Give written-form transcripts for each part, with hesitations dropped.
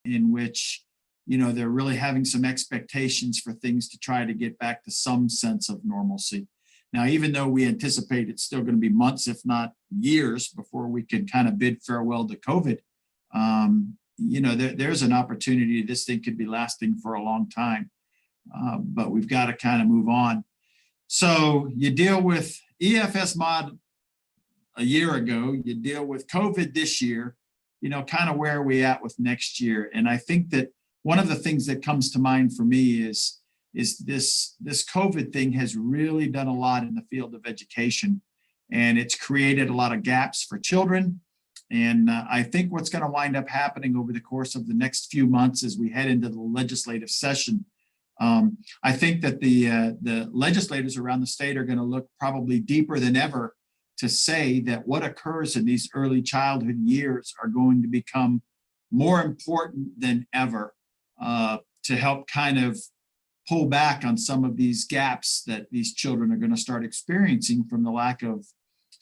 in which, you know, they're really having some expectations for things to try to get back to some sense of normalcy. Now, even though we anticipate it's still going to be months, if not years, before we can kind of bid farewell to COVID, you know, there's an opportunity. This thing could be lasting for a long time, but we've got to kind of move on. So you deal with EFS mod a year ago, you deal with COVID this year, you know, kind of where are we at with next year? And I think that one of the things that comes to mind for me is this COVID thing has really done a lot in the field of education, and it's created a lot of gaps for children. And I think what's going to wind up happening over the course of the next few months as we head into the legislative session, I think that the legislators around the state are going to look probably deeper than ever to say that what occurs in these early childhood years are going to become more important than ever to help kind of pull back on some of these gaps that these children are going to start experiencing from the lack of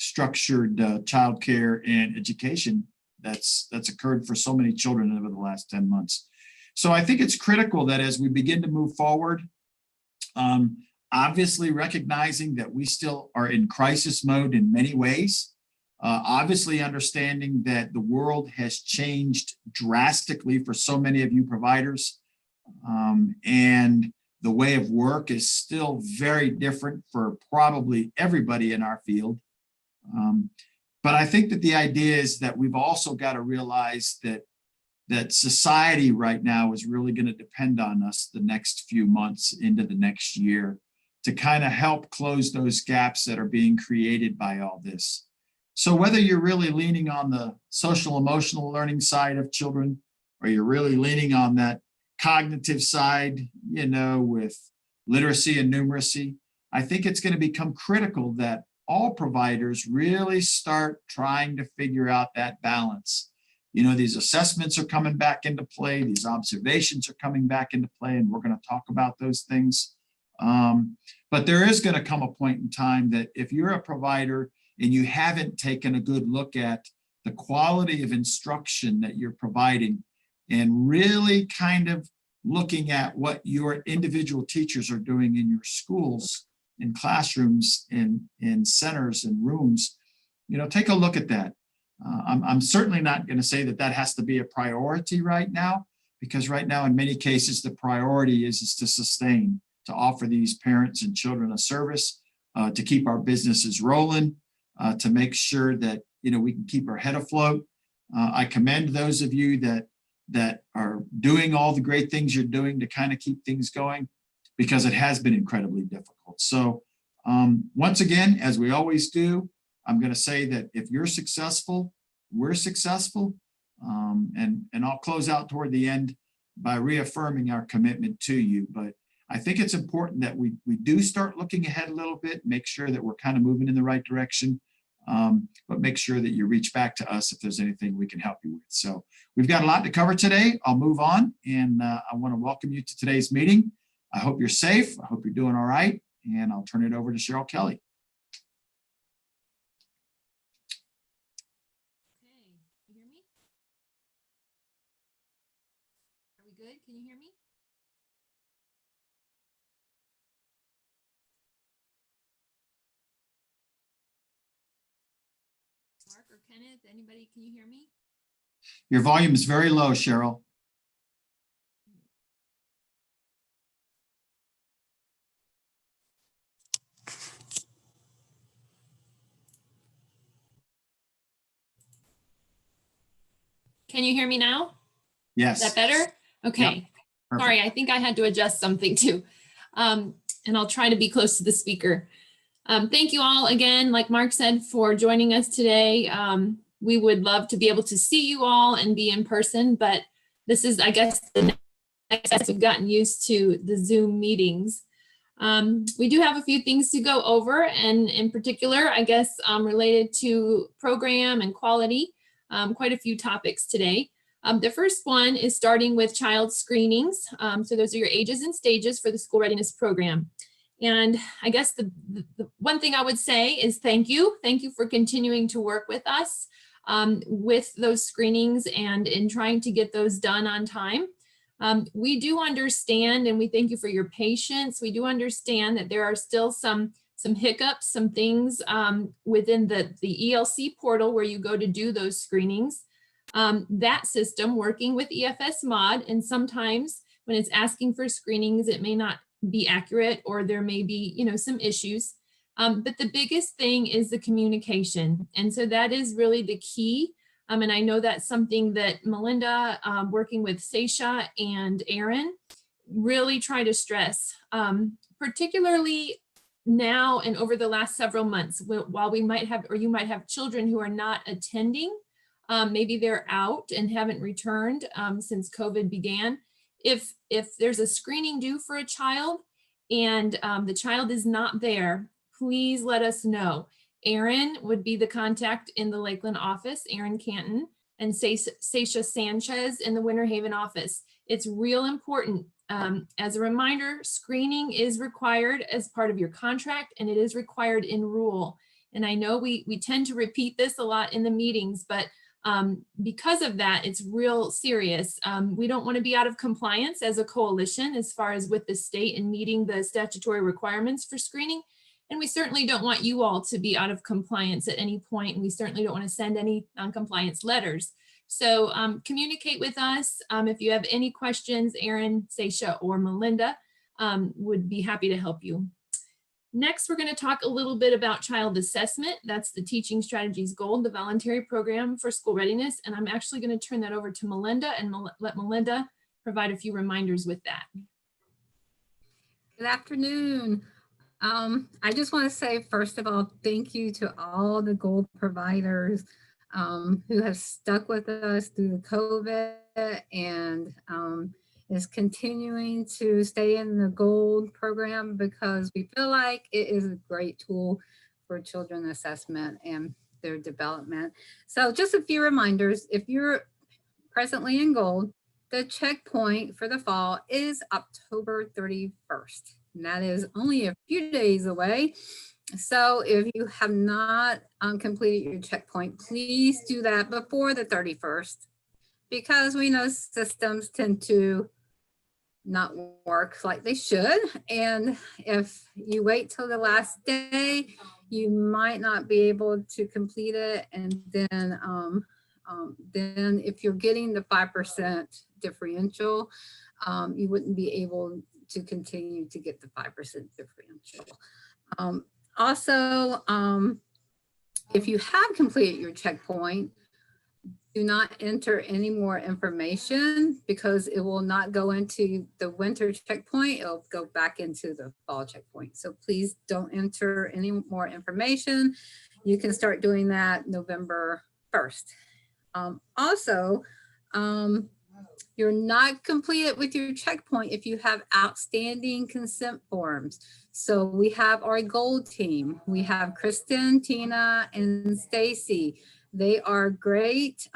structured childcare and education that's occurred for so many children over the last 10 months. So I think it's critical that as we begin to move forward, obviously recognizing that we still are in crisis mode in many ways, obviously understanding that the world has changed drastically for so many of you providers, and the way of work is still very different for probably everybody in our field. But I think that the idea is that we've also got to realize that society right now is really going to depend on us the next few months into the next year to kind of help close those gaps that are being created by all this. So whether you're really leaning on the social emotional learning side of children, or you're really leaning on that cognitive side, you know, with literacy and numeracy, I think it's going to become critical that all providers really start trying to figure out that balance. You know, these assessments are coming back into play, these observations are coming back into play, and we're going to talk about those things. But there is going to come a point in time that if you're a provider and you haven't taken a good look at the quality of instruction that you're providing and really kind of looking at what your individual teachers are doing in your schools, in classrooms, in centers and rooms, you know, take a look at that. I'm certainly not going to say that that has to be a priority right now, because right now in many cases the priority is to sustain, to offer these parents and children a service, to keep our businesses rolling, to make sure that, you know, we can keep our head afloat. I commend those of you that are doing all the great things you're doing to kind of keep things going, because it has been incredibly difficult. So once again, as we always do, I'm going to say that if you're successful, we're successful. And I'll close out toward the end by reaffirming our commitment to you. But I think it's important that we do start looking ahead a little bit, make sure that we're kind of moving in the right direction, but make sure that you reach back to us if there's anything we can help you with. So we've got a lot to cover today. I'll move on, and I want to welcome you to today's meeting. I hope you're safe. I hope you're doing all right. And I'll turn it over to Cheryl Kelly. Okay, you hear me? Are we good? Can you hear me? Mark or Kenneth, anybody, can you hear me? Your volume is very low, Cheryl. Can you hear me now? Yes. Is that better? Okay. Yep. Sorry, I think I had to adjust something too. And I'll try to be close to the speaker. Thank you all again, like Mark said, for joining us today. We would love to be able to see you all and be in person, but this is, I guess, the next step. We've gotten used to the Zoom meetings. We do have a few things to go over, and in particular, I guess, related to program and quality, quite a few topics today. The first one is starting with child screenings. So those are your ages and stages for the school readiness program. And I guess the one thing I would say is thank you. Thank you for continuing to work with us. with those screenings and in trying to get those done on time. We do understand, and we thank you for your patience. We do understand that there are still some hiccups, some things within the ELC portal where you go to do those screenings. That system working with EFS mod, and sometimes when it's asking for screenings, it may not be accurate, or there may be, some issues. But the biggest thing is the communication. And so that is really the key. And I know that's something that Melinda, working with Seisha and Aaron, really try to stress, particularly now and over the last several months, while we might have, or you might have children who are not attending, maybe they're out and haven't returned since COVID began. If there's a screening due for a child and the child is not there, please let us know. Aaron would be the contact in the Lakeland office, Aaron Canton, and Seisha Sanchez in the Winter Haven office. It's real important. As a reminder, screening is required as part of your contract, and it is required in rule. And I know we tend to repeat this a lot in the meetings, but because of that, it's real serious. We don't want to be out of compliance as a coalition as far as with the state and meeting the statutory requirements for screening. And we certainly don't want you all to be out of compliance at any point. And we certainly don't want to send any non-compliance letters. So communicate with us. If you have any questions, Aaron, Seisha, or Melinda would be happy to help you. Next, we're going to talk a little bit about child assessment. That's the Teaching Strategies Gold, the voluntary program for school readiness. And I'm actually going to turn that over to Melinda and let Melinda provide a few reminders with that. Good afternoon. I just want to say, first of all, thank you to all the gold providers who have stuck with us through the COVID and is continuing to stay in the gold program, because we feel like it is a great tool for children assessment and their development. So just a few reminders. If you're presently in gold, the checkpoint for the fall is October 31st. And that is only a few days away. So if you have not completed your checkpoint, please do that before the 31st, because we know systems tend to not work like they should. And if you wait till the last day, you might not be able to complete it. And then if you're getting the 5% differential, you wouldn't be able to continue to get the 5% differential. Also, if you have completed your checkpoint, do not enter any more information, because it will not go into the winter checkpoint. It'll go back into the fall checkpoint. So please don't enter any more information. You can start doing that November 1st. You're not completed with your checkpoint if you have outstanding consent forms. So we have our gold team. We have Kristen, Tina, and Stacy. They are great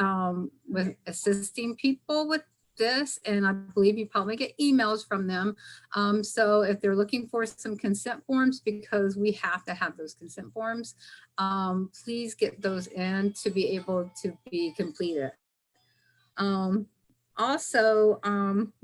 with assisting people with this, and I believe you probably get emails from them. So if they're looking for some consent forms, because we have to have those consent forms, please get those in to be able to be completed. Also,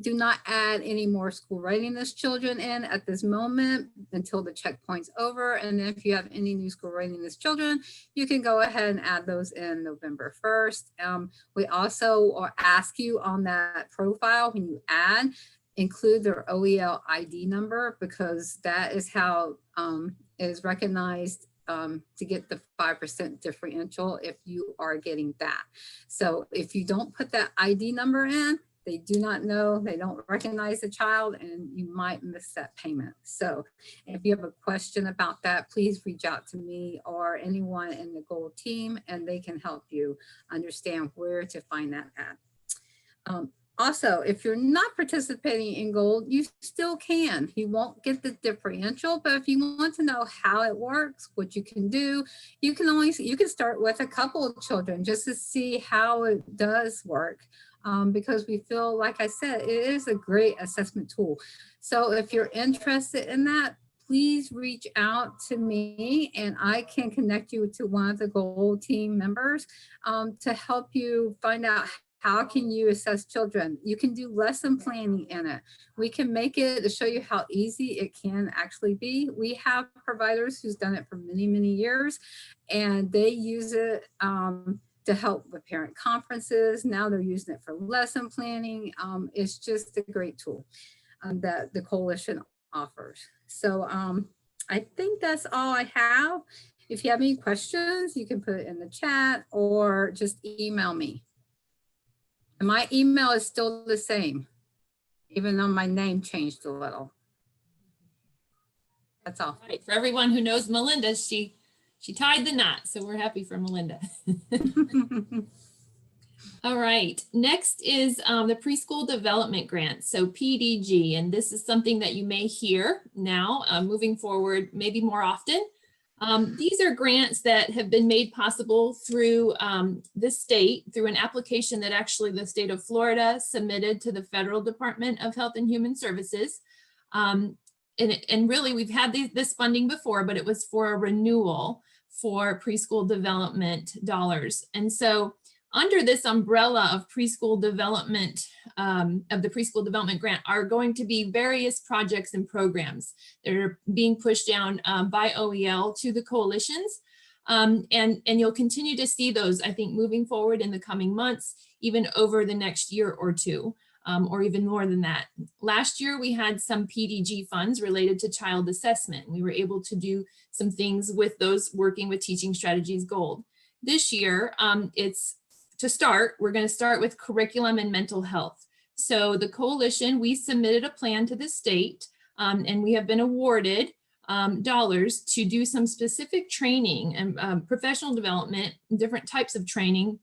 do not add any more school readiness children in at this moment until the checkpoint's over. And if you have any new school readiness children, you can go ahead and add those in November 1st. We also ask you on that profile, when you add, include their OEL ID number, because that is how it is recognized to get the 5% differential if you are getting that. So if you don't put that ID number in, they do not know, they don't recognize the child, and you might miss that payment. So if you have a question about that, please reach out to me or anyone in the gold team, and they can help you understand where to find that at. Also, if you're not participating in gold, you still can. You won't get the differential, but if you want to know how it works, what you can do, you can start with a couple of children just to see how it does work. Because we feel, like I said, it is a great assessment tool. So if you're interested in that, please reach out to me and I can connect you to one of the goal team members to help you find out how can you assess children. You can do lesson planning in it. We can make it to show you how easy it can actually be. We have providers who's done it for many, many years, and they use it to help with parent conferences. Now they're using it for lesson planning. It's just a great tool that the coalition offers. So I think that's all I have. If you have any questions, you can put it in the chat or just email me. And my email is still the same, even though my name changed a little. That's all. Right. For everyone who knows Melinda, she tied the knot, so we're happy for Melinda. All right, next is the Preschool Development Grant, so PDG, and this is something that you may hear now moving forward, maybe more often. These are grants that have been made possible through the state, through an application that actually the state of Florida submitted to the Federal Department of Health and Human Services. And really, we've had this funding before, but it was for a renewal for preschool development dollars. And so under this umbrella of preschool development, of the Preschool Development Grant, are going to be various projects and programs that are being pushed down by OEL to the coalitions. And you'll continue to see those, I think, moving forward in the coming months, even over the next year or two, or even more than that. Last year, we had some PDG funds related to child assessment. We were able to do some things with those working with Teaching Strategies Gold. This year, we're going to start with curriculum and mental health. So the coalition, we submitted a plan to the state and we have been awarded dollars to do some specific training and professional development, different types of training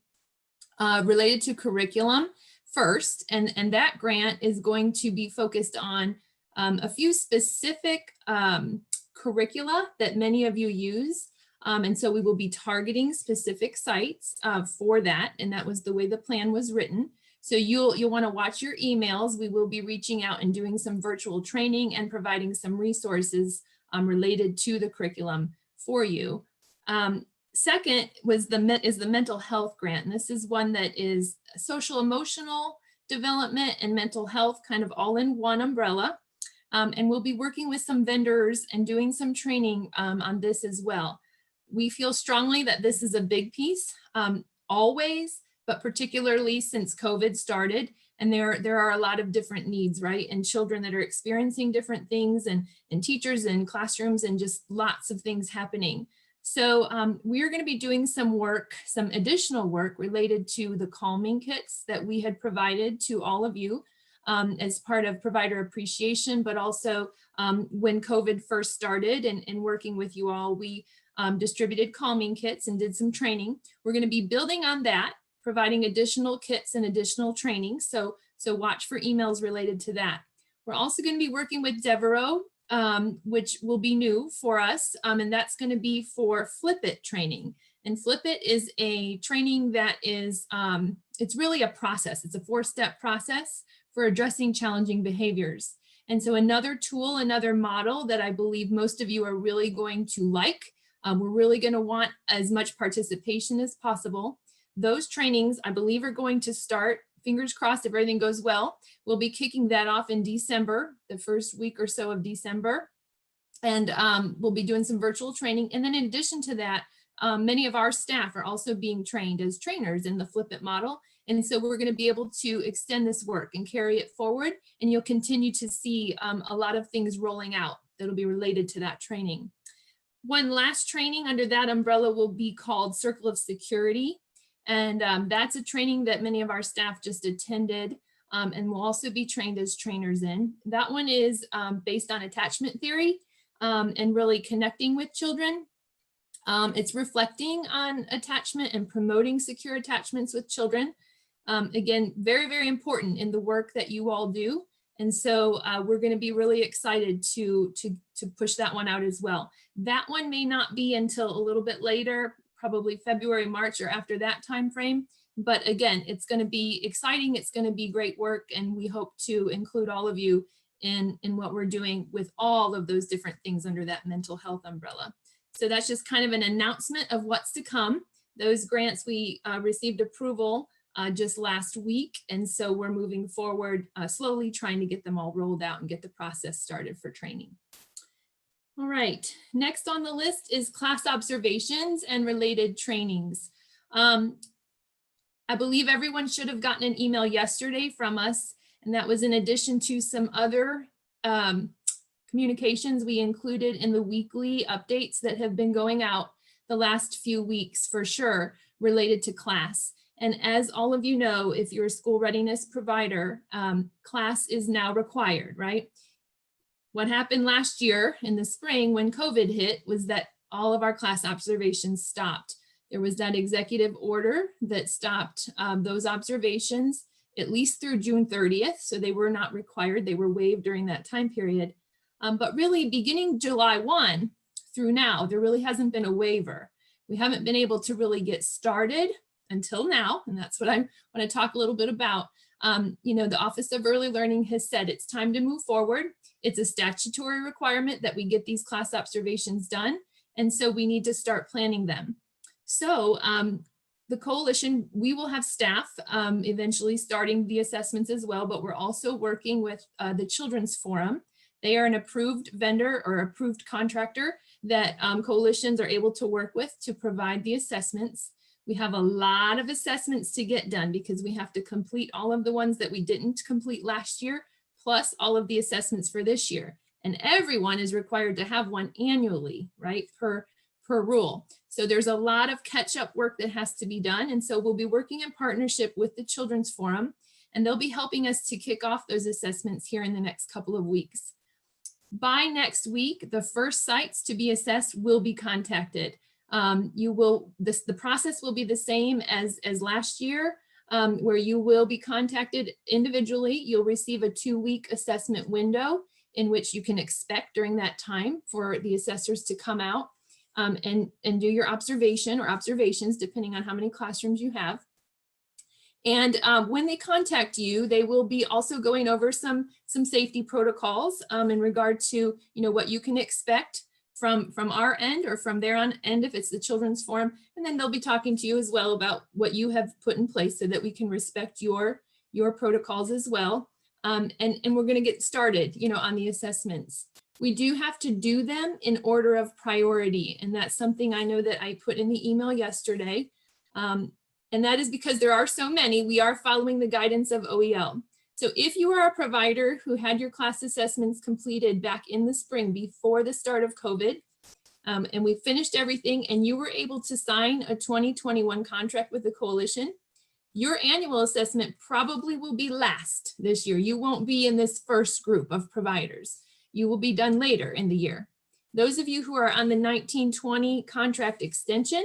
related to curriculum first. And that grant is going to be focused on a few specific curricula that many of you use. And so we will be targeting specific sites for that. And that was the way the plan was written. So you'll want to watch your emails. We will be reaching out and doing some virtual training and providing some resources related to the curriculum for you. Second is the mental health grant. And this is one that is social emotional development and mental health kind of all in one umbrella. And we'll be working with some vendors and doing some training on this as well. We feel strongly that this is a big piece always, but particularly since COVID started, and there are a lot of different needs, right? And children that are experiencing different things and teachers and classrooms and just lots of things happening. So we're going to be doing some additional work related to the calming kits that we had provided to all of you as part of provider appreciation, but also when COVID first started and working with you all, we distributed calming kits and did some training. We're going to be building on that, providing additional kits and additional training. So watch for emails related to that. We're also going to be working with Devereaux, which will be new for us. And that's going to be for Flip It training. And Flip It is a training that is, it's really a process. It's a 4-step process for addressing challenging behaviors. And so another tool, another model that I believe most of you are really going to like. We're really going to want as much participation as possible. Those trainings, I believe, are going to start, fingers crossed if everything goes well. We'll be kicking that off in December, the first week or so of December. And we'll be doing some virtual training. And then in addition to that, many of our staff are also being trained as trainers in the Flip It model. And so we're going to be able to extend this work and carry it forward. And you'll continue to see a lot of things rolling out that'll be related to that training. One last training under that umbrella will be called Circle of Security. And that's a training that many of our staff just attended and will also be trained as trainers in. That one is based on attachment theory and really connecting with children. It's reflecting on attachment and promoting secure attachments with children. Again, very, very important in the work that you all do. And so we're going to be really excited to push that one out as well. That one may not be until a little bit later, probably February, March, or after that time frame. But again, it's going to be exciting. It's going to be great work. And we hope to include all of you in what we're doing with all of those different things under that mental health umbrella. So that's just kind of an announcement of what's to come. Those grants, we received approval just last week. And so we're moving forward slowly, trying to get them all rolled out and get the process started for training. All right, next on the list is class observations and related trainings. I believe everyone should have gotten an email yesterday from us, and that was in addition to some other communications we included in the weekly updates that have been going out the last few weeks for sure related to class. And as all of you know, if you're a school readiness provider, class is now required, right? What happened last year in the spring when COVID hit was that all of our class observations stopped. There was that executive order that stopped those observations at least through June 30th. So they were not required, they were waived during that time period. But really beginning July 1 through now, there really hasn't been a waiver. We haven't been able to really get started until now. And that's what I want to talk a little bit about. You know, the Office of Early Learning has said it's time to move forward. It's a statutory requirement that we get these class observations done. And so we need to start planning them. So the coalition, we will have staff eventually starting the assessments as well, but we're also working with the Children's Forum. They are an approved vendor or approved contractor that coalitions are able to work with to provide the assessments. We have a lot of assessments to get done because we have to complete all of the ones that we didn't complete last year, plus all of the assessments for this year. And everyone is required to have one annually, right, per rule. So there's a lot of catch-up work that has to be done. And so we'll be working in partnership with the Children's Forum, and they'll be helping us to kick off those assessments here in the next couple of weeks. By next week, the first sites to be assessed will be contacted. The process will be the same as last year, where you will be contacted individually. You'll receive a 2-week assessment window in which you can expect during that time for the assessors to come out and do your observation or observations, depending on how many classrooms you have. And when they contact you, they will be also going over some safety protocols in regard to, you know, what you can expect from our end or from their end if it's the Children's Forum. And then they'll be talking to you as well about what you have put in place so that we can respect your protocols as well. And we're going to get started, you know, on the assessments. We do have to do them in order of priority. And that's something I know that I put in the email yesterday. And that is because there are so many, we are following the guidance of OEL. So if you are a provider who had your class assessments completed back in the spring before the start of COVID, and we finished everything and you were able to sign a 2021 contract with the coalition, your annual assessment probably will be last this year. You won't be in this first group of providers. You will be done later in the year. Those of you who are on the 1920 contract extension,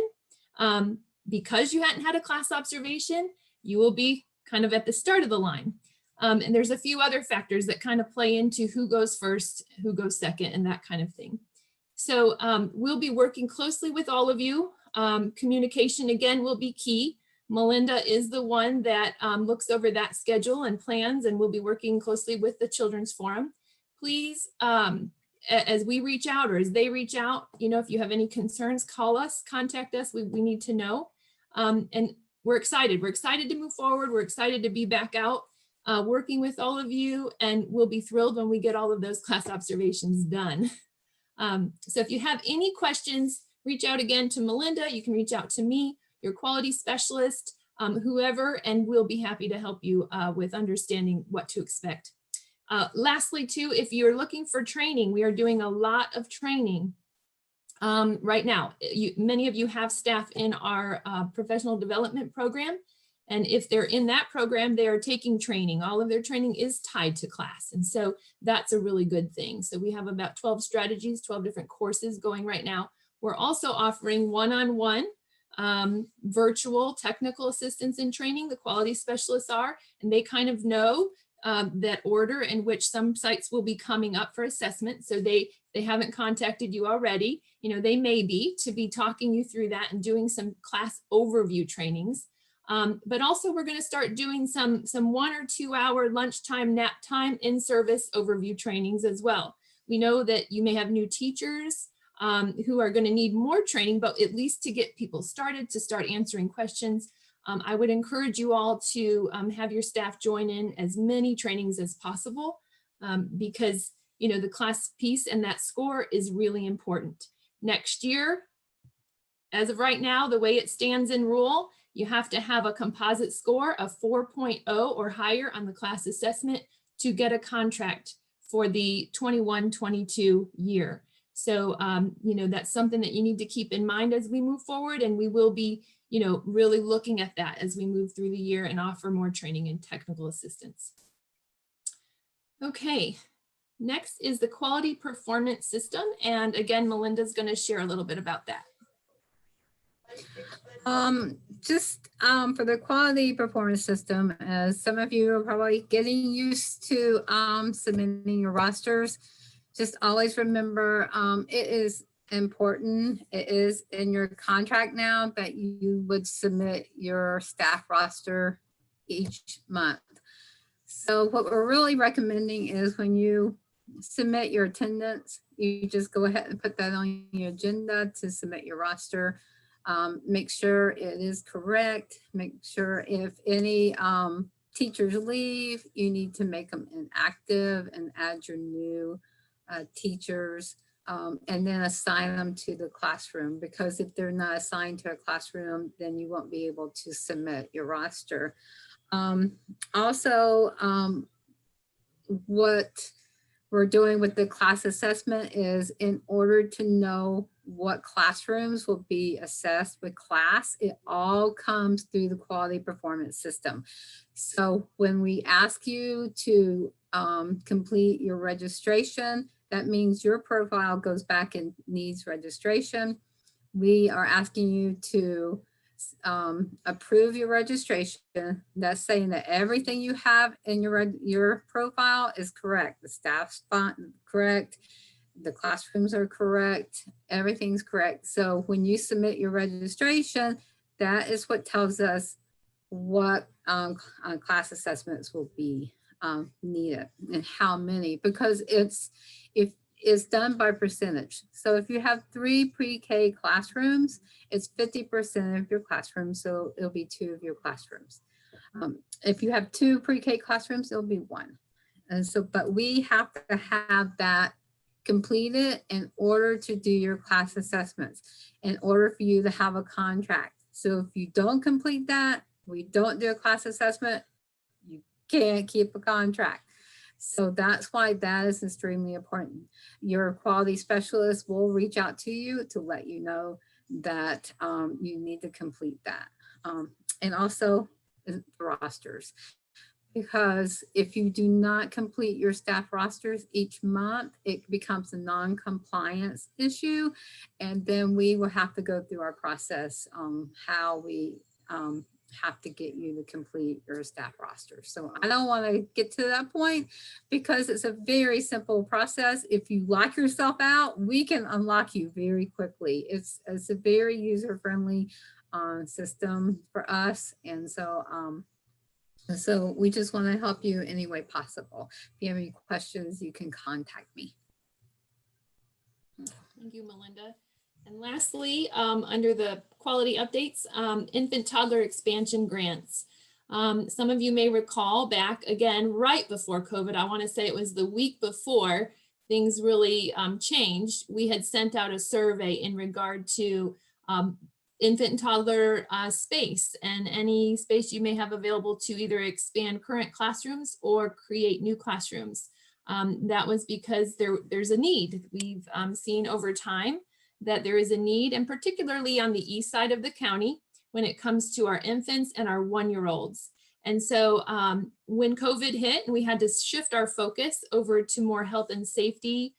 because you hadn't had a class observation, you will be kind of at the start of the line. And there's a few other factors that kind of play into who goes first, who goes second, and that kind of thing. So we'll be working closely with all of you. Communication, again, will be key. Melinda is the one that looks over that schedule and plans, and we'll be working closely with the Children's Forum. Please, as we reach out or as they reach out, you know, if you have any concerns, call us, contact us. We need to know. And we're excited. We're excited to move forward. We're excited to be back out working with all of you, and we'll be thrilled when we get all of those class observations done. So if you have any questions, reach out again to Melinda. You can reach out to me, your quality specialist, whoever, and we'll be happy to help you with understanding what to expect. Lastly, too, if you're looking for training, we are doing a lot of training right now. Many of you have staff in our professional development program. And if they're in that program, they are taking training. All of their training is tied to class. And so that's a really good thing. So we have about 12 strategies, 12 different courses going right now. We're also offering one-on-one virtual technical assistance in training. The quality specialists are, and they kind of know that order in which some sites will be coming up for assessment. So they haven't contacted you already. You know, they may be to be talking you through that and doing some class overview trainings. But also we're going to start doing some 1 or 2 hour lunchtime, nap time, in-service overview trainings as well. We know that you may have new teachers who are going to need more training, but at least to get people started, to start answering questions. I would encourage you all to have your staff join in as many trainings as possible because, you know, the class piece and that score is really important. Next year, as of right now, the way it stands in rule, you have to have a composite score of 4.0 or higher on the class assessment to get a contract for the 21-22 year. So, you know, that's something that you need to keep in mind as we move forward, and we will be, you know, really looking at that as we move through the year and offer more training and technical assistance. Okay, next is the quality performance system. And again, Melinda's going to share a little bit about that. For the quality performance system, as some of you are probably getting used to submitting your rosters, just always remember it is important. It is in your contract now that you would submit your staff roster each month. So what we're really recommending is when you submit your attendance, you just go ahead and put that on your agenda to submit your roster. Make sure it is correct. Make sure if any teachers leave, you need to make them inactive and add your new teachers and then assign them to the classroom, because if they're not assigned to a classroom, then you won't be able to submit your roster. What we're doing with the class assessment is, in order to know what classrooms will be assessed with class, it all comes through the quality performance system. So when we ask you to complete your registration, that means your profile goes back and needs registration. We are asking you to approve your registration. That's saying that everything you have in your profile is correct. The staff's correct. The classrooms are correct. Everything's correct. So when you submit your registration, that is what tells us what class assessments will be needed and how many, because it's done by percentage. So if you have 3 pre-K classrooms, it's 50% of your classroom. So it'll be 2 of your classrooms. If you have 2 pre-K classrooms, it'll be 1. And so, but we have to have that completed in order to do your class assessments, in order for you to have a contract. So if you don't complete that, we don't do a class assessment, you can't keep a contract. So that's why that is extremely important. Your quality specialist will reach out to you to let you know that you need to complete that. And also the rosters, because if you do not complete your staff rosters each month, it becomes a non-compliance issue. And then we will have to go through our process how we have to get you to complete your staff roster. So I don't want to get to that point, because it's a very simple process. If you lock yourself out, we can unlock you very quickly. It's a very user-friendly system for us. And so we just want to help you any way possible. If you have any questions, you can contact me. Thank you, Melinda. And lastly, under the quality updates, infant toddler expansion grants. Some of you may recall back again, right before COVID, I want to say it was the week before things really changed. We had sent out a survey in regard to infant and toddler space, and any space you may have available to either expand current classrooms or create new classrooms. That was because there's a need. We've seen over time that there is a need, and particularly on the east side of the county, when it comes to our infants and our 1-year-olds. And so when COVID hit and we had to shift our focus over to more health and safety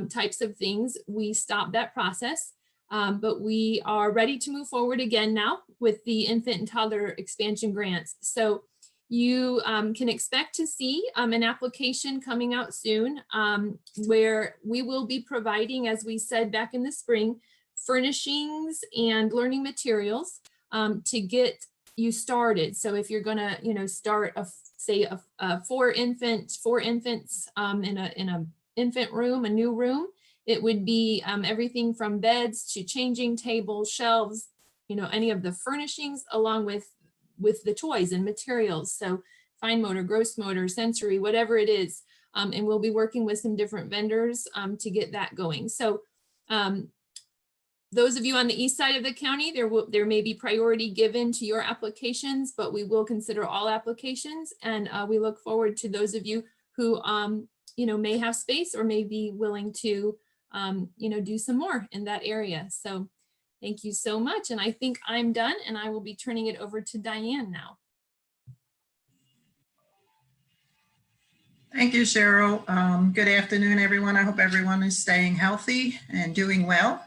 types of things, we stopped that process. But we are ready to move forward again now with the infant and toddler expansion grants. So you can expect to see an application coming out soon where we will be providing, as we said back in the spring, furnishings and learning materials to get you started. So if you're gonna, start say four infants in a infant room, a new room, it would be everything from beds to changing tables, shelves, any of the furnishings, along with the toys and materials. So fine motor, gross motor, sensory, whatever it is. And we'll be working with some different vendors to get that going. So those of you on the east side of the county, there may be priority given to your applications, but we will consider all applications. And we look forward to those of you who may have space or may be willing to do some more in that area. So thank you so much. And I think I'm done, and I will be turning it over to Diane now. Thank you, Cheryl. Good afternoon, everyone. I hope everyone is staying healthy and doing well.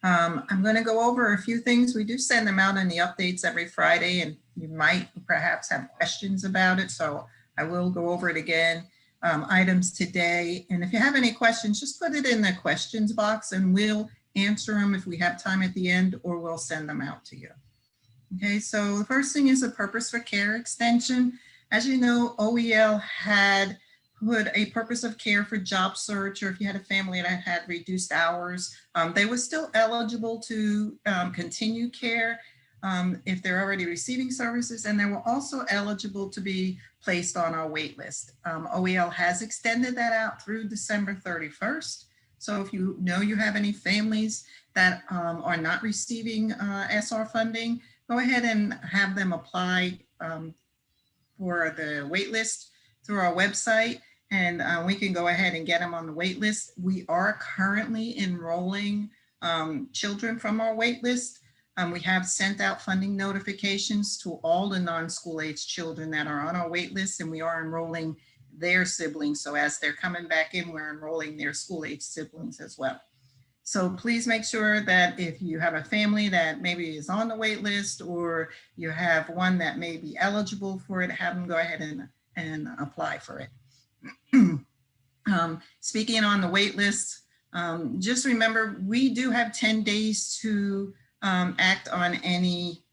I'm going to go over a few things. We do send them out in the updates every Friday, and you might perhaps have questions about it. So I will go over it again. Items today. And if you have any questions, just put it in the questions box and we'll answer them if we have time at the end, or we'll send them out to you. Okay, so the first thing is a purpose for care extension. As you know, OEL had put a purpose of care for job search, or if you had a family that had reduced hours, they were still eligible to continue care if they're already receiving services, and they were also eligible to be placed on our wait list. OEL has extended that out through December 31st. So if you know you have any families that are not receiving SR funding, go ahead and have them apply for the wait list through our website, and we can go ahead and get them on the wait list. We are currently enrolling children from our wait list. We have sent out funding notifications to all the non-school age children that are on our wait list, and we are enrolling their siblings. So as they're coming back in, we're enrolling their school age siblings as well. So please make sure that if you have a family that maybe is on the wait list, or you have one that may be eligible for it, have them go ahead and apply for it. Speaking on the wait list, just remember, we do have 10 days to act on any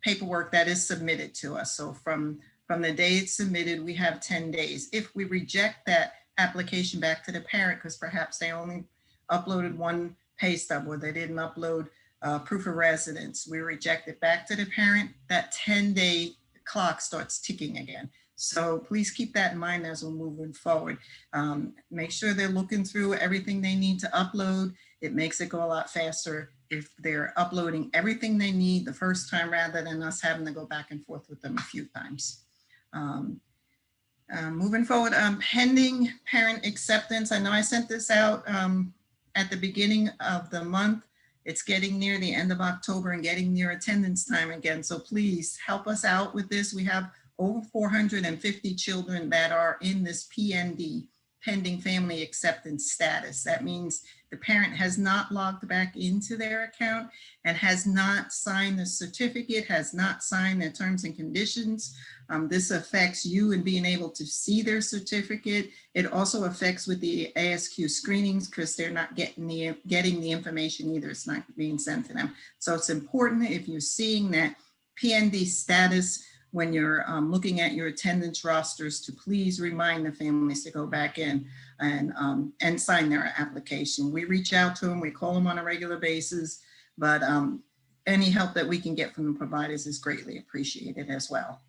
paperwork that is submitted to us. So from the day it's submitted, we have 10 days. If we reject that application back to the parent, because perhaps they only uploaded one pay stub, or they didn't upload proof of residence, we reject it back to the parent, that 10-day clock starts ticking again. So please keep that in mind as we're moving forward. Make sure they're looking through everything they need to upload. It makes it go a lot faster if they're uploading everything they need the first time, rather than us having to go back and forth with them a few times. Moving forward, pending parent acceptance. I know I sent this out at the beginning of the month. It's getting near the end of October and getting near attendance time again. So please help us out with this. We have over 450 children that are in this PND, pending family acceptance status. That means the parent has not logged back into their account and has not signed the certificate, has not signed their terms and conditions. This affects you in being able to see their certificate. It also affects with the ASQ screenings, because they're not getting the information either. It's not being sent to them. So it's important, if you're seeing that PND status when you're looking at your attendance rosters, to please remind the families to go back in and sign their application. We reach out to them, we call them on a regular basis, but any help that we can get from the providers is greatly appreciated as well.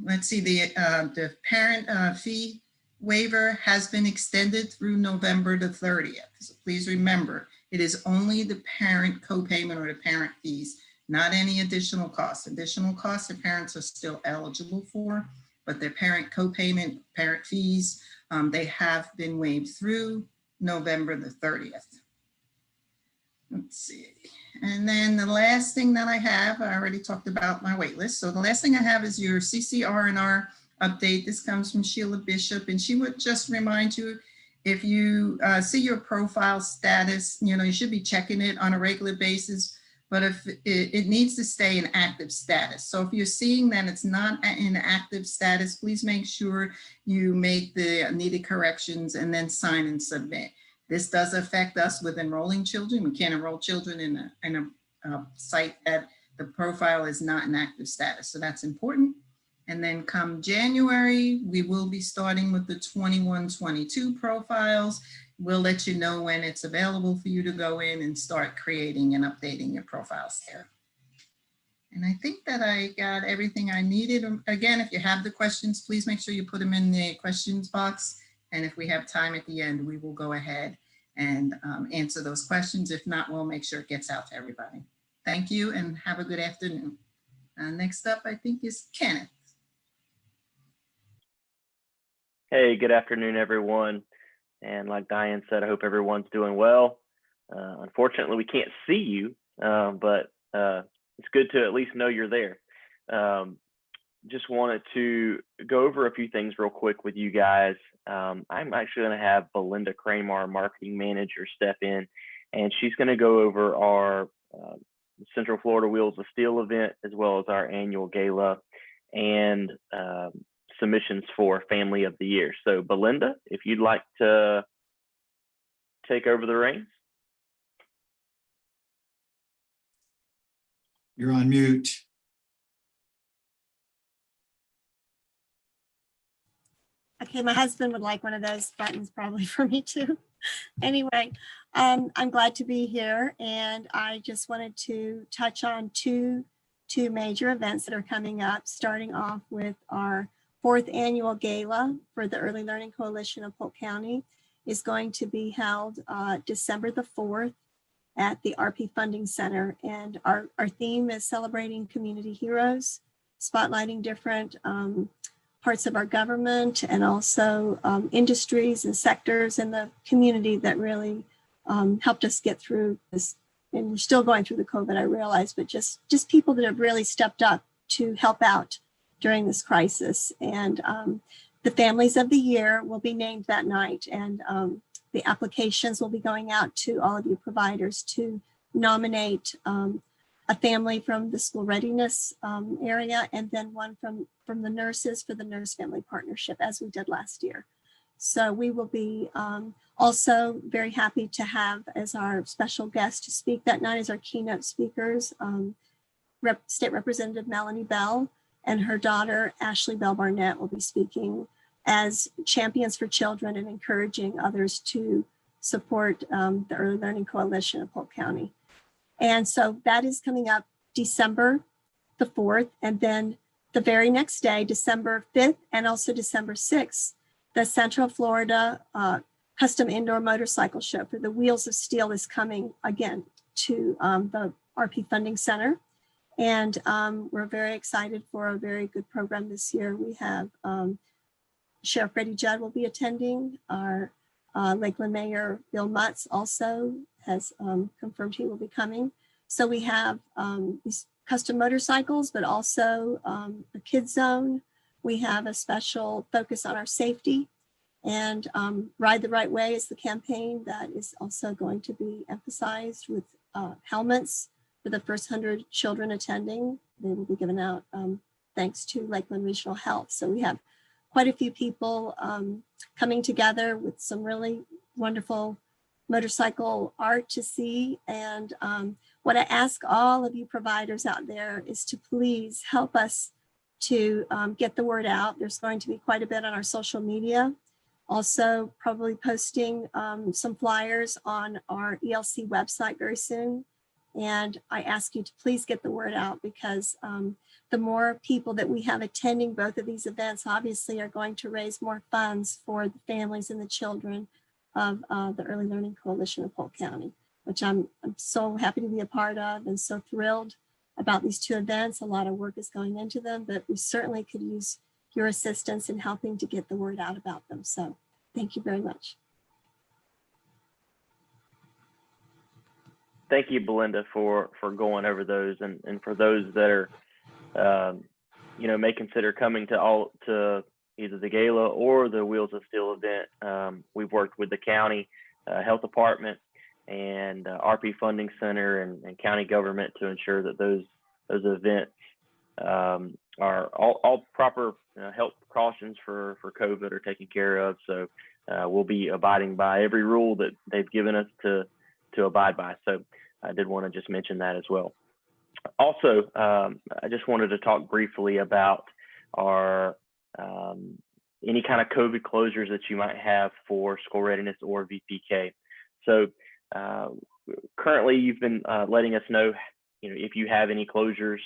Let's see, the parent fee waiver has been extended through November the 30th. So please remember, it is only the parent co-payment or the parent fees, not any additional costs. Additional costs the parents are still eligible for, but their parent co-payment, parent fees, they have been waived through November the 30th. Let's see. And then the last thing that I have, I already talked about my wait list. So the last thing I have is your CCR&R update. This comes from Sheila Bishop, and she would just remind you, if you see your profile status, you should be checking it on a regular basis, but if it needs to stay in active status. So if you're seeing that it's not in active status, please make sure you make the needed corrections and then sign and submit. This does affect us with enrolling children. We can't enroll children in a site that the profile is not in active status. So that's important. And then come January, we will be starting with the 21-22 profiles. We'll let you know when it's available for you to go in and start creating and updating your profiles there. And I think that I got everything I needed. Again, if you have the questions, please make sure you put them in the questions box. And if we have time at the end, we will go ahead and answer those questions. If not, we'll make sure it gets out to everybody. Thank you and have a good afternoon. Next up, I think, is Kenneth. Hey, good afternoon, everyone. And like Diane said, I hope everyone's doing well. Unfortunately, we can't see you, but it's good to at least know you're there. Just wanted to go over a few things real quick with you guys. I'm actually going to have Belinda Kramer, our marketing manager, step in, and she's going to go over our Central Florida Wheels of Steel event, as well as our annual gala and submissions for Family of the Year. So Belinda, if you'd like to take over the reins. You're on mute. Okay, my husband would like one of those buttons probably for me too. Anyway, I'm glad to be here, and I just wanted to touch on two major events that are coming up, starting off with our 4th annual gala for the Early Learning Coalition of Polk County is going to be held December the 4th at the RP Funding Center. And our theme is celebrating community heroes, spotlighting different parts of our government and also industries and sectors in the community that really helped us get through this. And we're still going through the COVID, I realize, but just people that have really stepped up to help out during this crisis. And the Families of the Year will be named that night. And the applications will be going out to all of you providers to nominate a family from the school readiness area, and then one from the nurses for the Nurse Family Partnership, as we did last year. So we will be also very happy to have as our special guest to speak that night as our keynote speakers, State Representative Melanie Bell and her daughter, Ashley Bell Barnett, will be speaking as champions for children and encouraging others to support the Early Learning Coalition of Polk County. And so that is coming up December the 4th. And then the very next day, December 5th and also December 6th, the Central Florida Custom Indoor Motorcycle Show for the Wheels of Steel is coming again to the RP Funding Center. And we're very excited for a very good program this year. We have Sheriff Freddie Judd will be attending. Our Lakeland Mayor Bill Mutz also has confirmed he will be coming. So we have these custom motorcycles, but also a kids zone. We have a special focus on our safety, and Ride the Right Way is the campaign that is also going to be emphasized with helmets for the first 100 children attending. They will be given out thanks to Lakeland Regional Health. So we have quite a few people coming together with some really wonderful motorcycle art to see. And what I ask all of you providers out there is to please help us to get the word out. There's going to be quite a bit on our social media. Also probably posting some flyers on our ELC website very soon. And I ask you to please get the word out, because the more people that we have attending both of these events obviously are going to raise more funds for the families and the children of the Early Learning Coalition of Polk County, which I'm so happy to be a part of and so thrilled about these two events. A lot of work is going into them, but we certainly could use your assistance in helping to get the word out about them. So thank you very much. Thank you, Belinda, for going over those, and for those that are, may consider coming to either the gala or the Wheels of Steel event. We've worked with the county health department and RP Funding Center and county government to ensure that those events are all proper health precautions for COVID are taken care of. So we'll be abiding by every rule that they've given us to abide by. So I did want to just mention that as well. Also, I just wanted to talk briefly about our any kind of COVID closures that you might have for school readiness or VPK. So currently, you've been letting us know, if you have any closures,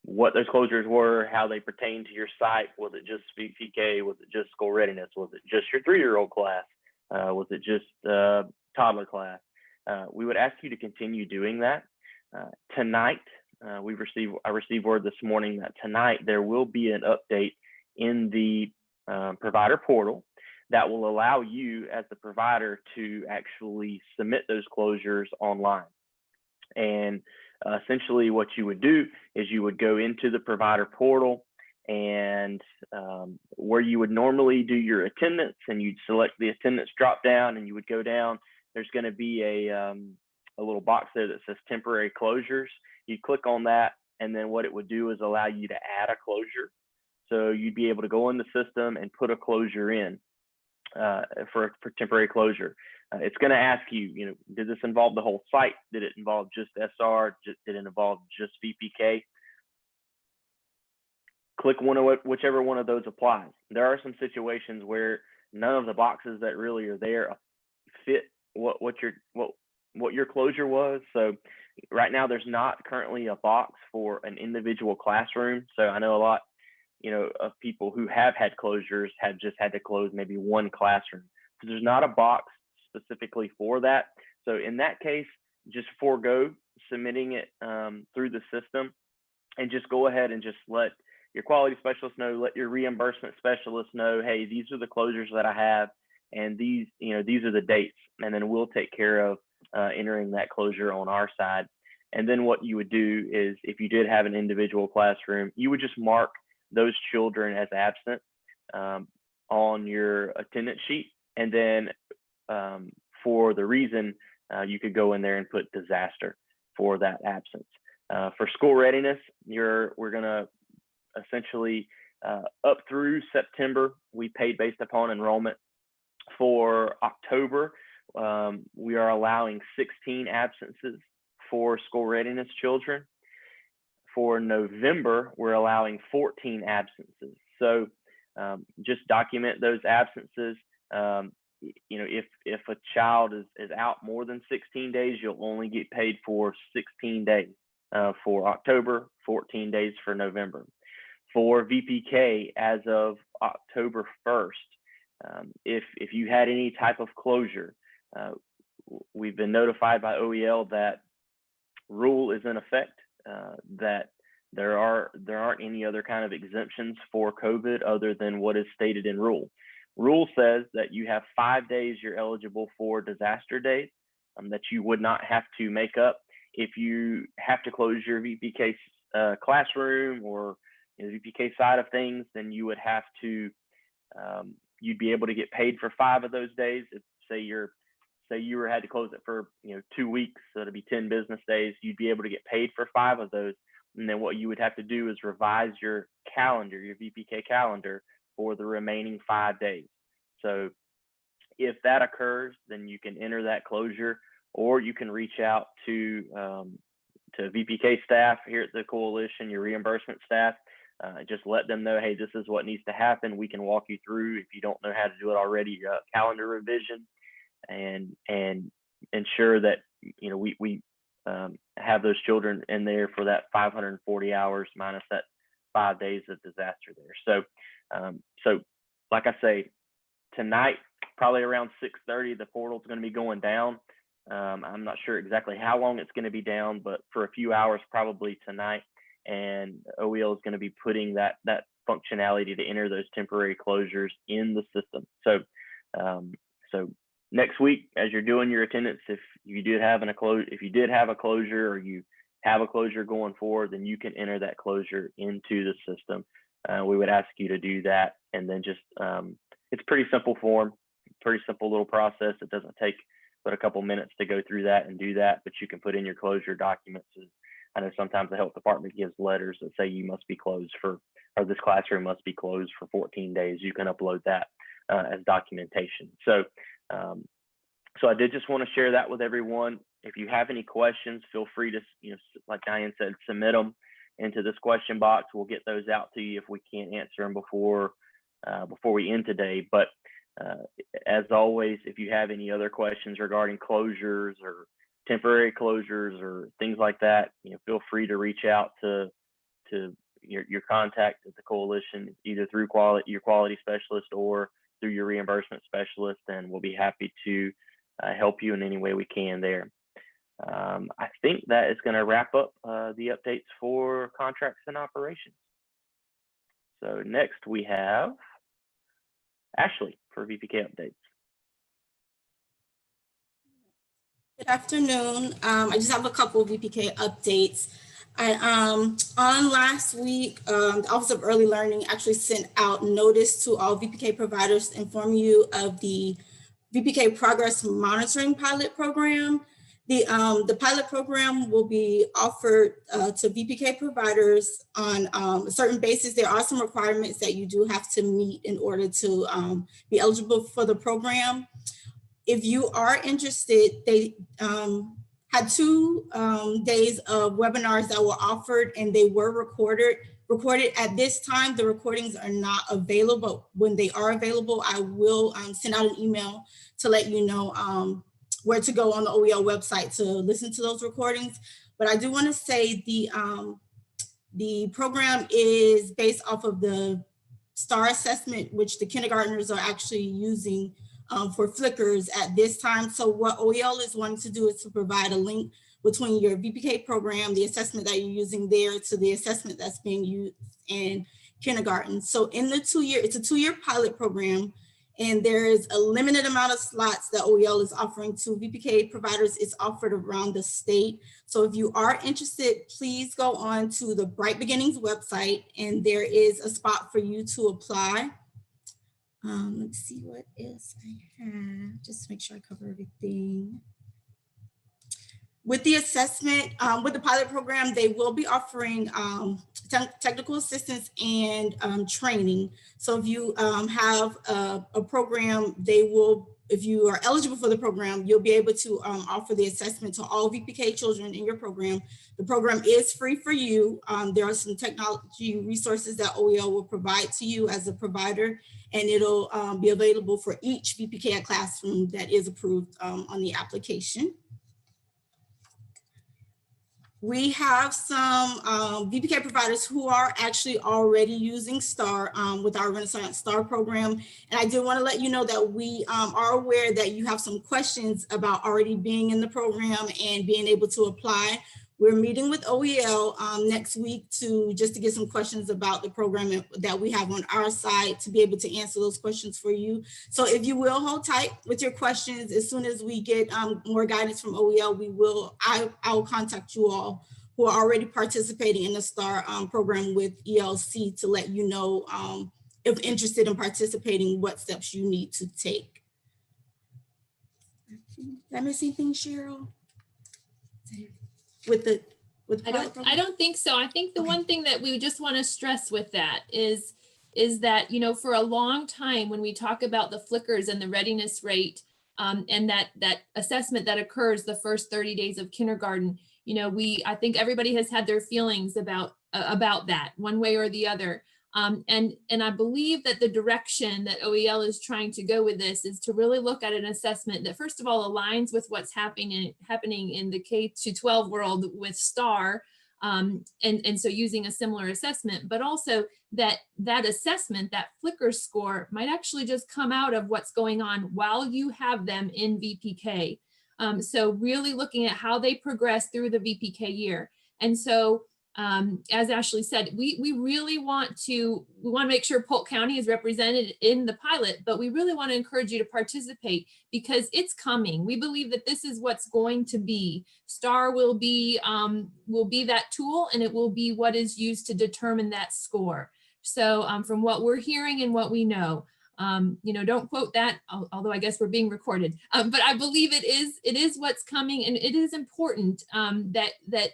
what those closures were, how they pertain to your site. Was it just VPK? Was it just school readiness? Was it just your 3-year-old class? Was it just toddler class? We would ask you to continue doing that. Tonight, I received word this morning that tonight there will be an update in the provider portal that will allow you as the provider to actually submit those closures online. And essentially what you would do is you would go into the provider portal, and where you would normally do your attendance, and you'd select the attendance drop down, and you would go down. There's going to be a little box there that says temporary closures. You click on that, and then what it would do is allow you to add a closure. So you'd be able to go in the system and put a closure in for temporary closure. It's going to ask you, did this involve the whole site? Did it involve just SR? Did it involve just VPK? Click whichever one of those applies. There are some situations where none of the boxes that really are there fit what your closure was. So right now there's not currently a box for an individual classroom. So I know a lot, of people who have had closures have just had to close maybe one classroom. So there's not a box specifically for that. So in that case, just forego submitting it through the system, and just go ahead and just let your quality specialist know, let your reimbursement specialist know, hey, these are the closures that I have, and these are the dates, and then we'll take care of entering that closure on our side. And then what you would do is, if you did have an individual classroom, you would just mark those children as absent on your attendance sheet, and then for the reason, you could go in there and put disaster for that absence. For school readiness, we're going to essentially up through September, we paid based upon enrollment. For October, we are allowing 16 absences for school readiness children. For November, we're allowing 14 absences. So just document those absences. If a child is out more than 16 days, you'll only get paid for 16 days for October, 14 days for November. For VPK, as of October 1st, if you had any type of closure, we've been notified by OEL that rule is in effect, that there aren't any other kind of exemptions for COVID other than what is stated in rule. Rule says that you have 5 days you're eligible for disaster days that you would not have to make up. If you have to close your VPK classroom or VPK side of things, then you would have to, you'd be able to get paid for 5 of those days. If say you had to close it for 2 weeks, so it'd be 10 business days, you'd be able to get paid for 5 of those. And then what you would have to do is revise your calendar, your VPK calendar, for the remaining 5 days. So if that occurs, then you can enter that closure, or you can reach out to VPK staff here at the coalition, your reimbursement staff. Just let them know, hey, this is what needs to happen. We can walk you through, if you don't know how to do it already, calendar revision, and ensure that we have those children in there for that 540 hours minus that 5 days of disaster there. So like I say, tonight, probably around 6:30, the portal's going to be going down. I'm not sure exactly how long it's going to be down, but for a few hours probably tonight. And OEL is going to be putting that functionality to enter those temporary closures in the system. So next week, as you're doing your attendance, if you did have a closure, or you have a closure going forward, then you can enter that closure into the system. We would ask you to do that, and then just it's pretty simple form, pretty simple little process. It doesn't take but a couple minutes to go through that and do that, but you can put in your closure documents. I know sometimes the health department gives letters that say you must be closed or this classroom must be closed for 14 days. You can upload that as documentation. So I did just want to share that with everyone. If you have any questions, feel free to, like Diane said, submit them into this question box. We'll get those out to you if we can't answer them before we end today. But as always, if you have any other questions regarding closures or temporary closures or things like that, feel free to reach out to your contact at the coalition, either through your quality specialist or through your reimbursement specialist, and we'll be happy to help you in any way we can there. I think that is going to wrap up the updates for contracts and operations. So next we have Ashley for Vpk Updates. Good afternoon. I just have a couple of Vpk updates. On last week, the Office of Early Learning actually sent out notice to all VPK providers informing you of the VPK Progress Monitoring Pilot Program. The pilot program will be offered to VPK providers on a certain basis. There are some requirements that you do have to meet in order to be eligible for the program. If you are interested, they had 2 days of webinars that were offered and they were recorded. At this time, the recordings are not available. When they are available, I will send out an email to let you know where to go on the OEL website to listen to those recordings. But I do want to say the program is based off of the STAR assessment, which the kindergartners are actually using for flickers at this time. So what OEL is wanting to do is to provide a link between your VPK program, the assessment that you're using there, to the assessment that's being used in kindergarten. So in the 2-year, it's a 2-year pilot program, and there is a limited amount of slots that OEL is offering to VPK providers. It's offered around the state. So if you are interested, please go on to the Bright Beginnings website, and there is a spot for you to apply. Let's see what else I have, just to make sure I cover everything. With the assessment, with the pilot program, they will be offering technical assistance and training. So if you have a program, they will, if you are eligible for the program, you'll be able to offer the assessment to all VPK children in your program. The program is free for you. There are some technology resources that OEL will provide to you as a provider, and it'll be available for each VPK classroom that is approved on the application. We have some VPK providers who are actually already using STAR with our Renaissance STAR program. And I do want to let you know that we are aware that you have some questions about already being in the program and being able to apply. We're meeting with OEL next week to get some questions about the program that we have on our side to be able to answer those questions for you. So if you will hold tight with your questions, as soon as we get more guidance from OEL, I will contact you all who are already participating in the STAR program with ELC to let you know if interested in participating, what steps you need to take. Did I miss anything, Cheryl? I don't think so. I think the one thing that we just want to stress with that is that, for a long time, when we talk about the flickers and the readiness rate and that assessment that occurs the first 30 days of kindergarten, I think everybody has had their feelings about that one way or the other. And I believe that the direction that OEL is trying to go with this is to really look at an assessment that, first of all, aligns with what's happening in the K-12 world with STAR, and so using a similar assessment, but also that assessment, that flicker score, might actually just come out of what's going on while you have them in VPK. So really looking at how they progress through the VPK year. And so as Ashley said, we really want to make sure Polk County is represented in the pilot, but we really want to encourage you to participate because it's coming. We believe that this is what's going to be. STAR will be that tool, and it will be what is used to determine that score. So from what we're hearing and what we know, don't quote that, although I guess we're being recorded, but I believe it is what's coming, and it is important that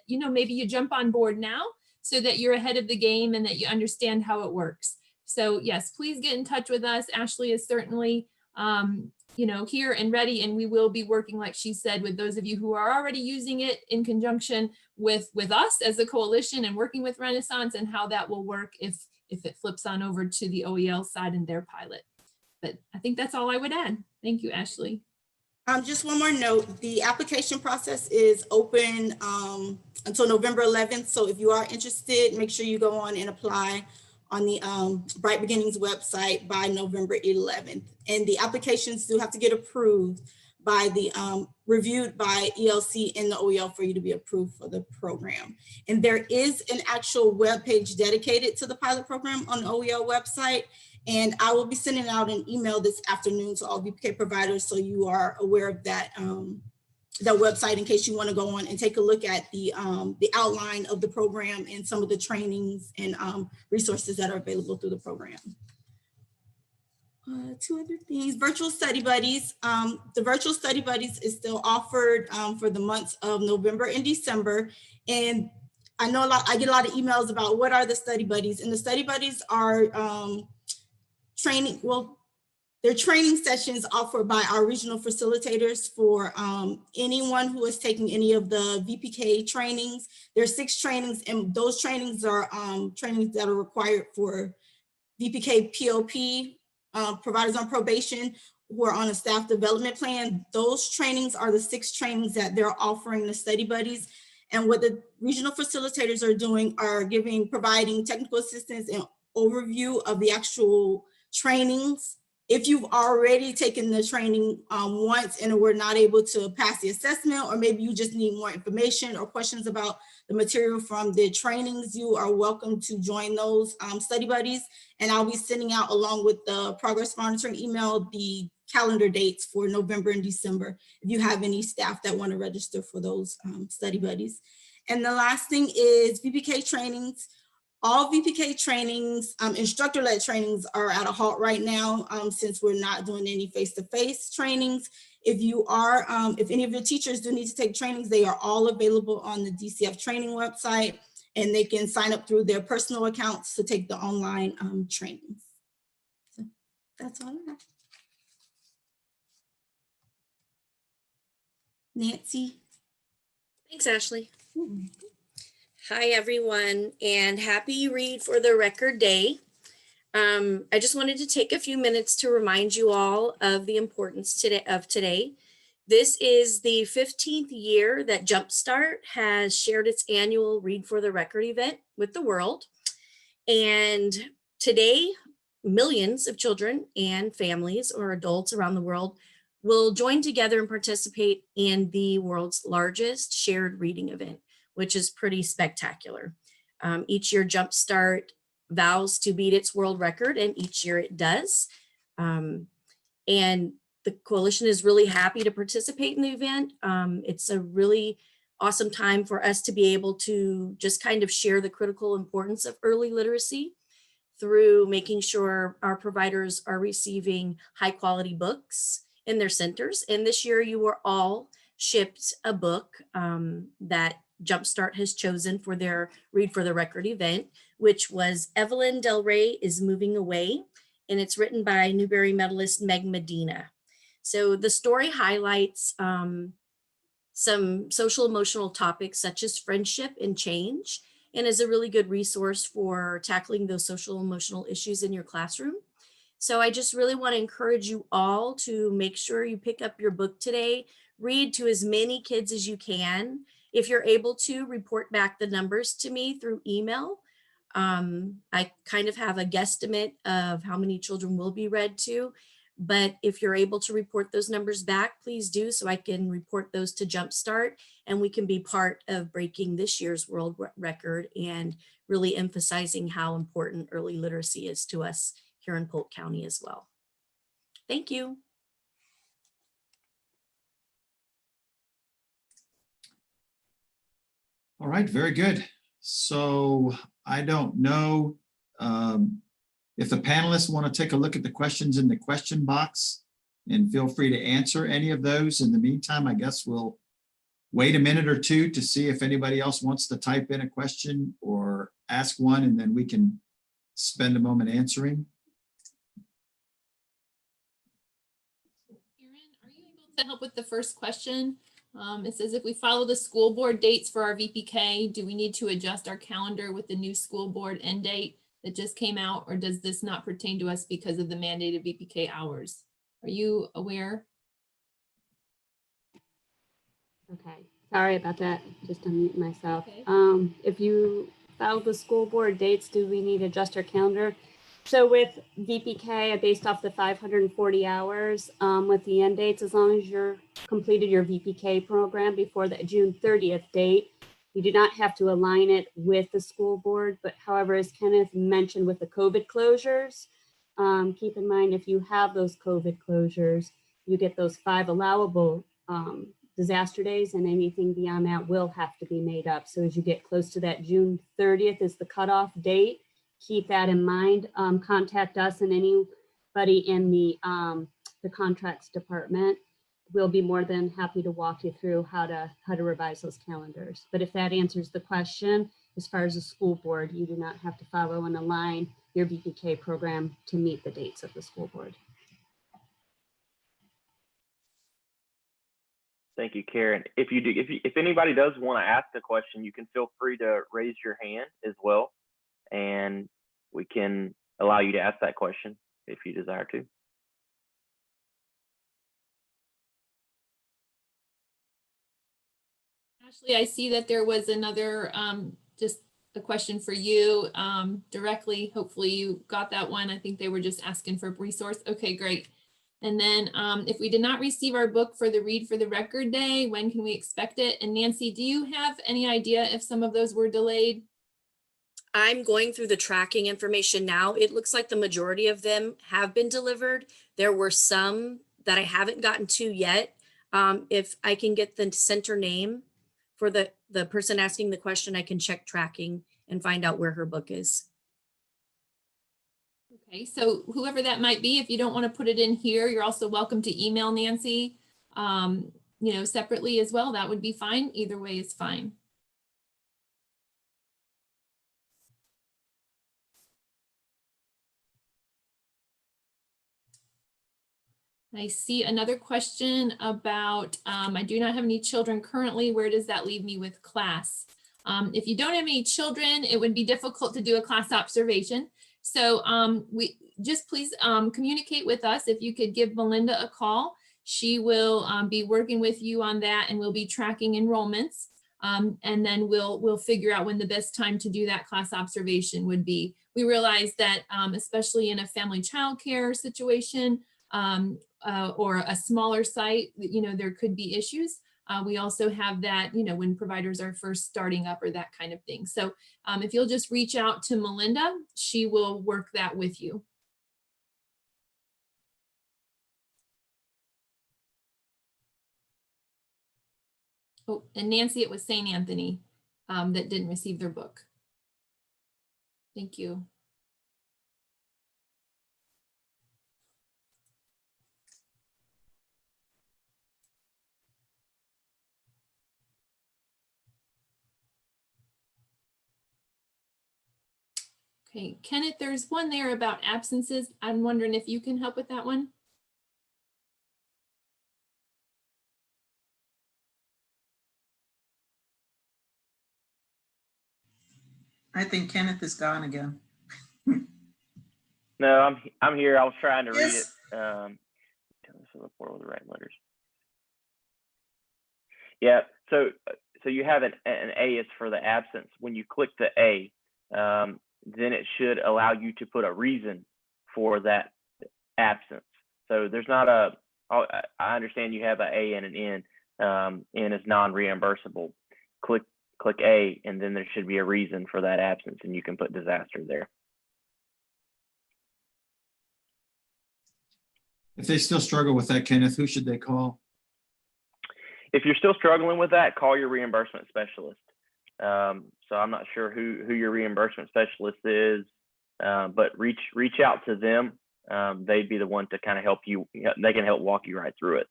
maybe you jump on board now so that you're ahead of the game and that you understand how it works. So yes, please get in touch with us. Ashley is certainly you know, here and ready, and we will be working, like she said, with those of you who are already using it in conjunction with us as a coalition and working with Renaissance, and how that will work if it flips on over to the OEL side in their pilot. But I think that's all I would add. Thank you, Ashley. Just one more note, the application process is open until November 11th. So if you are interested, make sure you go on and apply on the Bright Beginnings website by November 11th. And the applications do have to get approved by the, reviewed by ELC and the OEL for you to be approved for the program. And there is an actual web page dedicated to the pilot program on the OEL website. And I will be sending out an email this afternoon to all Vpk providers, so you are aware of that, that website, in case you want to go on and take a look at the outline of the program and some of the trainings and resources that are available through the program. Two other things, virtual study buddies. The virtual study buddies is still offered for the months of November and December. And I know I get a lot of emails about what are the study buddies, and the study buddies are training, well, they're training sessions offered by our regional facilitators for anyone who is taking any of the VPK trainings. There's 6 trainings, and those trainings are trainings that are required for VPK POP, providers on probation who are on a staff development plan. Those trainings are the 6 trainings that they're offering the study buddies. And what the regional facilitators are doing are providing technical assistance and overview of the actual trainings. If you've already taken the training once and were not able to pass the assessment, or maybe you just need more information or questions about the material from the trainings, you are welcome to join those study buddies. And I'll be sending out, along with the progress monitoring email, the calendar dates for November and December, if you have any staff that want to register for those study buddies. And the last thing is Bbk Trainings. All VPK trainings, instructor-led trainings, are at a halt right now since we're not doing any face-to-face trainings. If you are, if any of your teachers do need to take trainings, they are all available on the DCF training website, and they can sign up through their personal accounts to take the online trainings. So that's all I have. Nancy. Thanks, Ashley. Hi, everyone, and happy Read for the Record Day. I just wanted to take a few minutes to remind you all of the importance today. This is the 15th year that Jumpstart has shared its annual Read for the Record event with the world. And today, millions of children and families or adults around the world will join together and participate in the world's largest shared reading event, which is pretty spectacular. Each year Jumpstart vows to beat its world record, and each year it does. And the coalition is really happy to participate in the event. It's a really awesome time for us to be able to just kind of share the critical importance of early literacy through making sure our providers are receiving high quality books in their centers. And this year you were all shipped a book that Jumpstart has chosen for their Read for the Record event, which was Evelyn Del Rey is Moving Away, and it's written by Newbery medalist Meg Medina. So the story highlights some social emotional topics such as friendship and change, and is a really good resource for tackling those social emotional issues in your classroom. So I just really want to encourage you all to make sure you pick up your book today, read to as many kids as you can. If you're able to, report back the numbers to me through email. I kind of have a guesstimate of how many children will be read to, but if you're able to report those numbers back, please do, so I can report those to Jumpstart, and we can be part of breaking this year's world record and really emphasizing how important early literacy is to us here in Polk County as well. Thank you. All right, very good. So I don't know if the panelists want to take a look at the questions in the question box, and feel free to answer any of those. In the meantime, I guess we'll wait a minute or two to see if anybody else wants to type in a question or ask one, and then we can spend a moment answering. are you able to help with the first question? It says, if we follow the school board dates for our VPK, do we need to adjust our calendar with the new school board end date that just came out, or does this not pertain to us because of the mandated VPK hours? Are you aware? Okay, sorry about that. Just unmute myself. Okay. If you follow the school board dates, do we need to adjust our calendar? So with VPK, based off the 540 hours, with the end dates, as long as you're completed your VPK program before the June 30th date, you do not have to align it with the school board. But however, as Kenneth mentioned with the COVID closures, keep in mind if you have those COVID closures, you get those 5 allowable disaster days, and anything beyond that will have to be made up. So as you get close to that June 30th is the cutoff date, keep that in mind. Contact us and anybody in the contracts department. We'll be more than happy to walk you through how to revise those calendars. But if that answers the question, as far as the school board, you do not have to follow and align your VPK program to meet the dates of the school board. Thank you, Karen. If anybody does want to ask a question, you can feel free to raise your hand as well, and we can allow you to ask that question if you desire to. Ashley, I see that there was another, just a question for you directly. Hopefully you got that one. I think they were just asking for a resource. Okay, great. And then if we did not receive our book for the Read for the Record Day, when can we expect it? And Nancy, do you have any idea if some of those were delayed? I'm going through the tracking information now. It looks like the majority of them have been delivered. There were some that I haven't gotten to yet. If I can get the center name for the person asking the question, I can check tracking and find out where her book is. Okay, so whoever that might be, if you don't want to put it in here, you're also welcome to email Nancy, separately as well. That would be fine. Either way is fine. I see another question about, I do not have any children currently. Where does that leave me with class? If you don't have any children, it would be difficult to do a class observation. So we just please communicate with us. If you could give Melinda a call, she will be working with you on that, and we'll be tracking enrollments. And then we'll figure out when the best time to do that class observation would be. We realize that especially in a family childcare situation, or a smaller site, there could be issues. We also have that, when providers are first starting up or that kind of thing. So if you'll just reach out to Melinda, she will work that with you. Oh, and Nancy, it was St. Anthony that didn't receive their book. Thank you. Okay, Kenneth, there's one there about absences. I'm wondering if you can help with that one. I think Kenneth is gone again. No, I'm here. I was trying to read it. Yes. So the portal with the right letters. Yeah. So you have an A is for the absence. When you click the A, then it should allow you to put a reason for that absence. So there's not I understand you have an A and an N. N is non-reimbursable. Click A, and then there should be a reason for that absence, and you can put disaster there. If they still struggle with that, Kenneth, who should they call? If you're still struggling with that, call your reimbursement specialist. So I'm not sure who your reimbursement specialist is, but reach out to them. They'd be the one to kind of help you. They can help walk you right through it.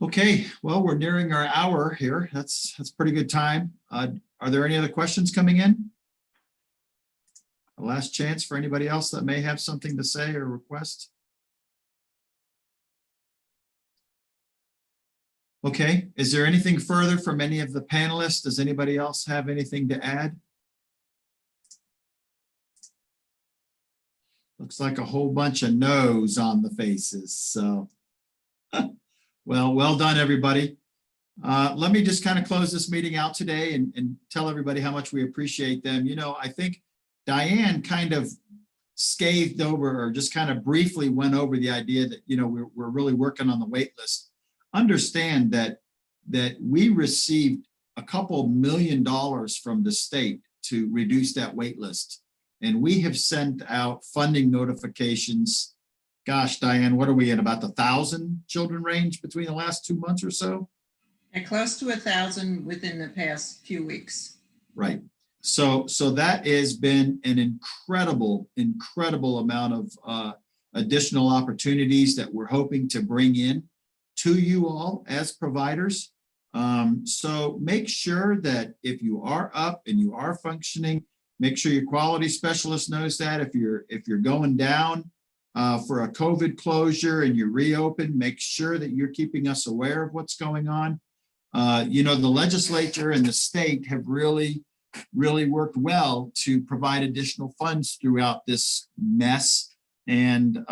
Okay, well, we're nearing our hour here. That's pretty good time. Are there any other questions coming in? A last chance for anybody else that may have something to say or request. Okay, is there anything further from any of the panelists? Does anybody else have anything to add? Looks like a whole bunch of no's on the faces, so. Well done, everybody. Let me just kind of close this meeting out today and tell everybody how much we appreciate them. You know, I think Diane kind of scathed over or just kind of briefly went over the idea that, you know, we're really working on the wait list. Understand that we received a couple $1 million from the state to reduce that wait list. And we have sent out funding notifications. Gosh, Diane, what are we in, about the 1,000 children range between the last 2 months or so? And close to 1,000 within the past few weeks. Right. So that has been an incredible amount of additional opportunities that we're hoping to bring in to you all as providers. So make sure that if you are up and you are functioning, make sure your quality specialist knows that. If you're going down for a COVID closure and you reopen, make sure that you're keeping us aware of what's going on. You know, the legislature and the state have really worked well to provide additional funds throughout this mess. And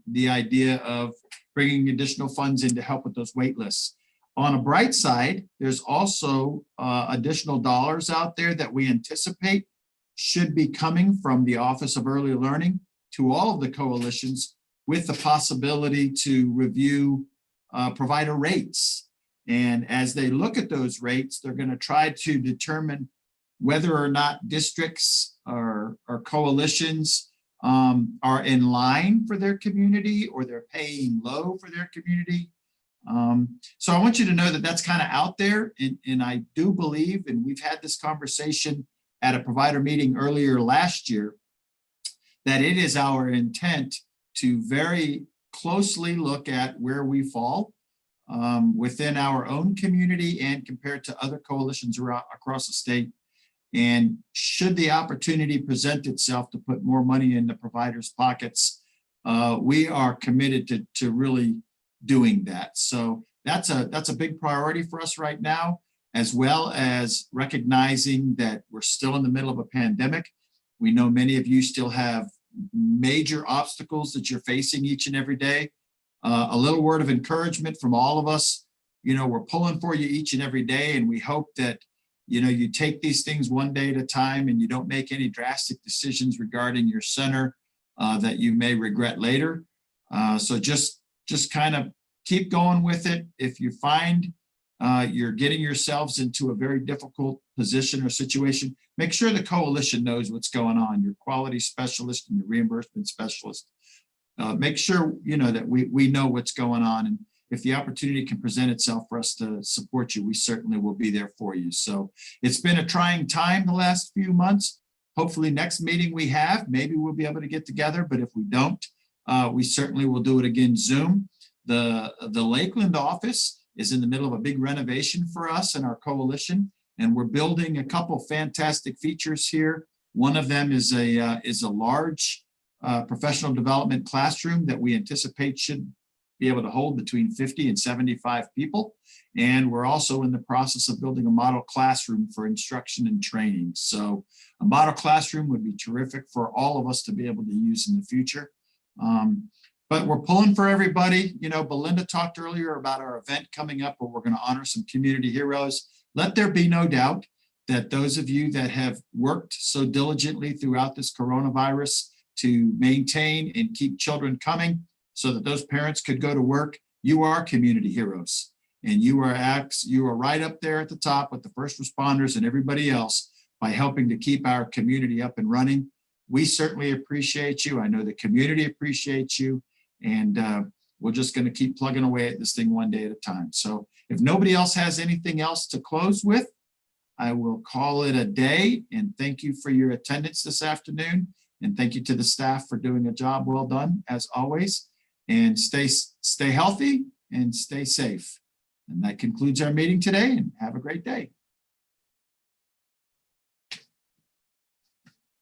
the idea of bringing additional funds in to help with those wait lists. On a bright side, there's also additional dollars out there that we anticipate should be coming from the Office of Early Learning to all of the coalitions with the possibility to review provider rates. And as they look at those rates, they're going to try to determine whether or not districts or coalitions are in line for their community or they're paying low for their community. So I want you to know that that's kind of out there. And I do believe, and we've had this conversation at a provider meeting earlier last year, that it is our intent to very closely look at where we fall within our own community and compared to other coalitions across the state. And should the opportunity present itself to put more money in the providers' pockets, we are committed to really doing that. So that's a big priority for us right now, as well as recognizing that we're still in the middle of a pandemic. We know many of you still have major obstacles that you're facing each and every day. A little word of encouragement from all of us. You know, we're pulling for you each and every day, and we hope that, you know, you take these things one day at a time and you don't make any drastic decisions regarding your center that you may regret later. So just kind of keep going with it. If you find you're getting yourselves into a very difficult position or situation, make sure the coalition knows what's going on, your quality specialist and your reimbursement specialist. Make sure, you know, that we know what's going on. And if the opportunity can present itself for us to support you, we certainly will be there for you. So it's been a trying time the last few months. Hopefully next meeting we have, maybe we'll be able to get together, but if we don't, we certainly will do it again Zoom. The Lakeland office is in the middle of a big renovation for us and our coalition, and we're building a couple fantastic features here. One of them is a large professional development classroom that we anticipate should be able to hold between 50 and 75 people. And we're also in the process of building a model classroom for instruction and training. So a model classroom would be terrific for all of us to be able to use in the future. But we're pulling for everybody. You know, Belinda talked earlier about our event coming up where we're going to honor some community heroes. Let there be no doubt that those of you that have worked so diligently throughout this coronavirus to maintain and keep children coming so that those parents could go to work, you are community heroes. And you are right up there at the top with the first responders and everybody else by helping to keep our community up and running. We certainly appreciate you. I know the community appreciates you. And we're just going to keep plugging away at this thing one day at a time. So if nobody else has anything else to close with, I will call it a day. And thank you for your attendance this afternoon. And thank you to the staff for doing a job well done, as always. And stay healthy and stay safe. And that concludes our meeting today, and have a great day.